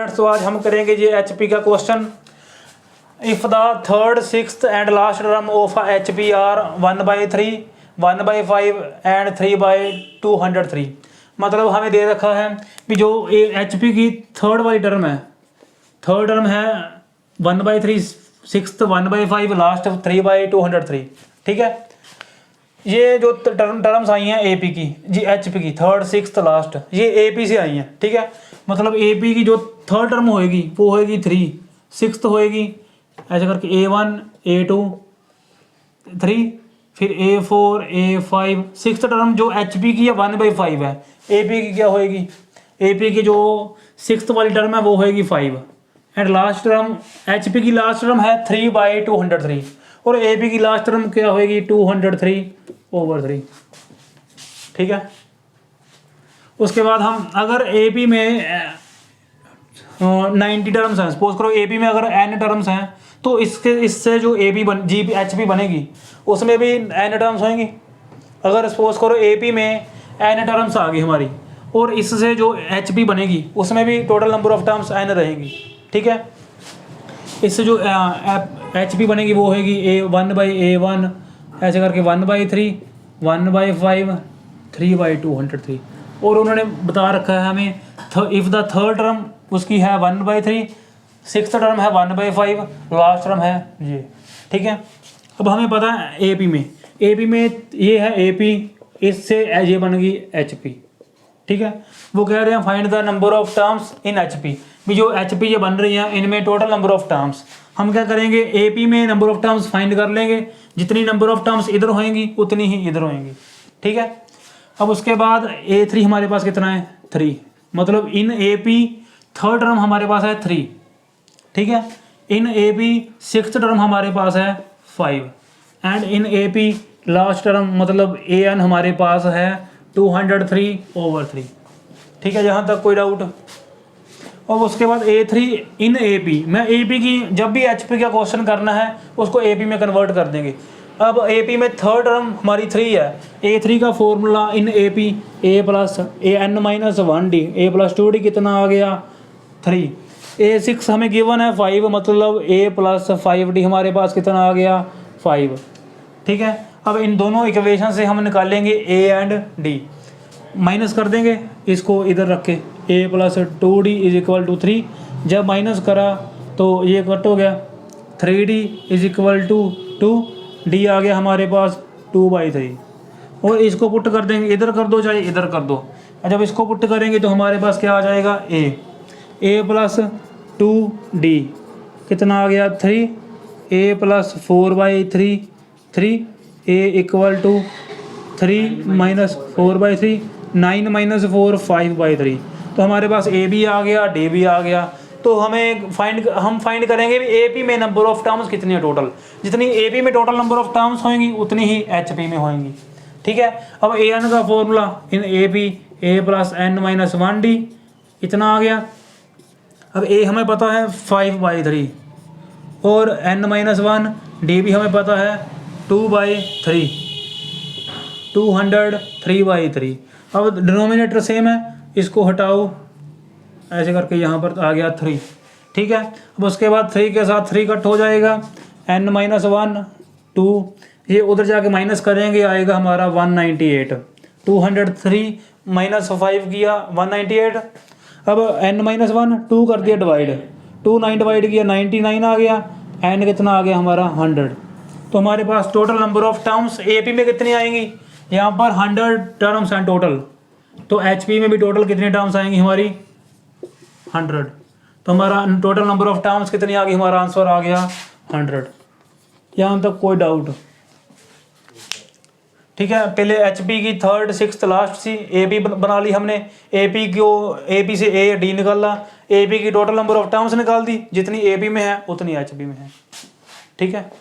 Students, तो आज हम करेंगे ये एचपी का question. If the third sixth and last term of HP are 1/3, 1/5 and 3/203। मतलब हमें दे रखा है कि जो एचपी की थर्ड वाली टर्म है, थर्ड टर्म है 1/3, सिक्स्थ 1/5, लास्ट 3/203। ठीक है, ये जो टर्म्स आई हैं एपी की, जी एचपी की थर्ड सिक्स्थ लास्ट, ये एपी से आई हैं। ठीक है, मतलब एपी की जो थर्ड टर्म होएगी वो होएगी 3, सिक्स्थ होएगी ऐसे करके A1 A2 3, फिर A4 A5। सिक्स्थ टर्म जो एचपी की है 1/5 है। एपी की क्या होएगी, एपी की जो सिक्स्थ वाली टर्म है वो होएगी 5, एंड लास्ट टर्म एचपी की लास्ट टर्म है 3/203, और एपी की लास्ट टर्म क्या होएगी 203/3। ठीक है, उसके बाद हम अगर एपी में 90 टर्म्स हैं, सपोज करो एपी में अगर n टर्म्स हैं, तो इससे जो एचपी बनेगी उसमें भी n टर्म्स होंगी। अगर सपोज करो एपी में n टर्म्स आ गई हमारी, और इससे जो एचपी बनेगी उसमें भी total number of terms n रहेंगी। ठीक है, इससे जो एचपी बनेगी वो होगी A1/A1 ऐसे करके 1/3, 1/5, 3/203। और उन्होंने बता रखा है हमें इफ़ द थर्ड टर्म उसकी है 1/3, सिक्स्थ टर्म है 1/5, लास्ट टर्म है ये। ठीक है, अब हमें पता है एपी में ये है एपी, इससे ये बन गई एचपी। ठीक है, वो कह रहे हैं find the number of terms in HP, भी जो एचपी ये बन रही हैं इनमें टोटल नंबर ऑफ टर्म्स। हम क्या करेंगे, एपी में नंबर ऑफ टर्म्स फाइंड कर लेंगे, जितनी नंबर ऑफ टर्म्स इधर होएंगी उतनी ही इधर होएंगी। ठीक है, अब उसके बाद A3 हमारे पास कितना है 3, मतलब इन एपी थर्ड टर्म हमारे पास है 3। ठीक है, इन एपी सिक्स्थ टर्म हमारे पास है 5, and in AP last term मतलब AN हमारे पास है 203/3। ठीक है, जहाँ तक कोई डाउट। और उसके बाद A3 इन AP में, AP की जब भी HP का क्वेश्चन करना है उसको AP में कन्वर्ट कर देंगे। अब AP में थर्ड टर्म हमारी 3 है, A3 का formula in AP A+AN-1D, A+2D कितना आ गया 3, A6 हमें गिवन है 5, मतलब A+5D हमारे पास कितना आ गया 5। ठीक है, अब इन दोनों इक्वेशन से हम निकालेंगे A एंड D, माइनस कर देंगे इसको इधर रख के, A+2D = 3। जब माइनस करा तो ये कट हो गया, 3D = 2, D आ गया हमारे पास 2/3, और इसको पुट कर देंगे, इधर कर दो चाहे इधर कर दो। जब इसको पुट करेंगे तो हमारे पास क्या आ जाएगा A+2D कितना आ गया 3, A+4/3, 3, A = 3 - 4/3, 9 - 4 5/3। तो हमारे पास A भी आ गया, D भी आ गया। तो हम फाइंड करेंगे भी AP में नंबर ऑफ टर्म्स कितनी है टोटल, जितनी AP में टोटल नंबर ऑफ टर्म्स होंगी उतनी ही HP में होंगी। ठीक है, अब AN का फॉर्मूला इन AP A+N-1D इतना आ गया। अब A हमें पता है 5/3, और N-1 D भी हमें पता है 2/3, 203/3। अब डिनोमिनेटर सेम है, इसको हटाओ ऐसे करके, यहाँ पर आ गया 3। ठीक है, अब उसके बाद 3 के साथ 3 कट हो जाएगा, N-1 2, ये उधर जाके माइनस करेंगे आएगा हमारा 198, 203 - 5 किया 198। अब N-1 2 कर दिया डिवाइड, 2 9 डिवाइड किया 99 आ गया, N कितना आ गया हमारा 100। तो हमारे पास total number of terms AP में कितनी आएंगी, यहाँ पर 100 टर्म्स हैं टोटल, तो HP में भी टोटल कितनी टर्म्स आएंगी हमारी 100। तो हमारा टोटल नंबर ऑफ टर्म्स कितनी आ गई, हमारा आंसर आ गया 100। यहाँ तक कोई डाउट। ठीक है, पहले HP की थर्ड सिक्स्थ लास्ट सी, AP बना ली हमने, AP से A D निकाला, AP की टोटल नंबर ऑफ टर्म्स निकाल दी, जितनी AP में है उतनी HP में है। ठीक है।